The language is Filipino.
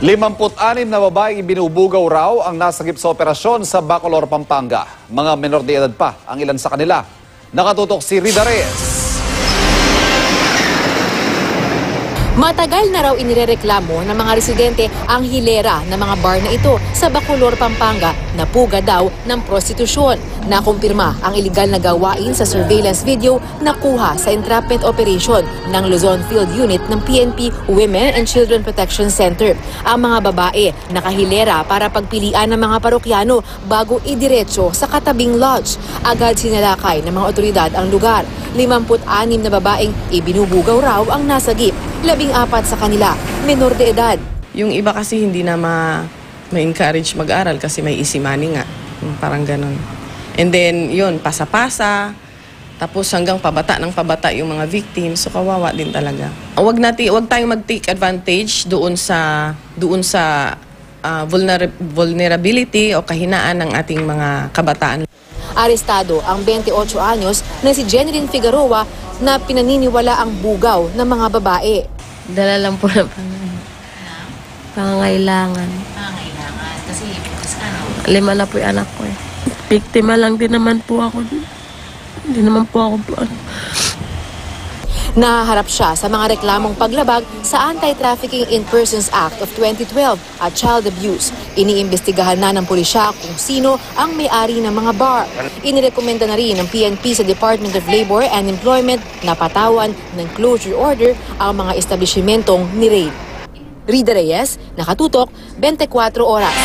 56 na babaeng ibinubugaw raw ang nasagip sa operasyon sa Bacolor, Pampanga. Mga menor de edad pa ang ilan sa kanila. Nakatutok si Rida Reyes. Matagal na raw inirereklamo ng mga residente ang hilera ng mga bar na ito sa Bacolor, Pampanga na puga daw ng prostitusyon. Nakumpirma ang iligal na gawain sa surveillance video na kuha sa entrapment operation ng Luzon Field Unit ng PNP Women and Children Protection Center. Ang mga babae nakahilera para pagpilian ng mga parokyano bago idiretso sa katabing lodge. Agad sinalakay ng mga otoridad ang lugar. 56 na babaeng ibinubugaw raw ang nasagip. 14 sa kanila, menor de edad. Yung iba kasi hindi na ma-encourage mag-aral kasi may easy money nga. Parang ganun. And then, yun, pasa-pasa. Tapos hanggang pabata ng pabata yung mga victims. So, kawawa din talaga. Huwag tayong mag-take advantage doon sa vulnerability o kahinaan ng ating mga kabataan. Arestado ang 28 anyos na si Jeneline Figueroa na pinaniniwala ang bugaw ng mga babae. Dala lang po na pangangailangan. Pangangailangan? Kasi bukas ka, no? 5 na po yung anak ko eh. Biktima lang din naman po ako. Hindi naman po ako Nahaharap siya sa mga reklamong paglabag sa Anti-Trafficking in Persons Act of 2012 at child abuse. Iniimbestigahan na ng pulisya kung sino ang may-ari ng mga bar. Inirekomenda na rin ng PNP sa Department of Labor and Employment na patawan ng closure order ang mga establishmentong ni-raid. Rida Reyes, Nakatutok, 24 Oras.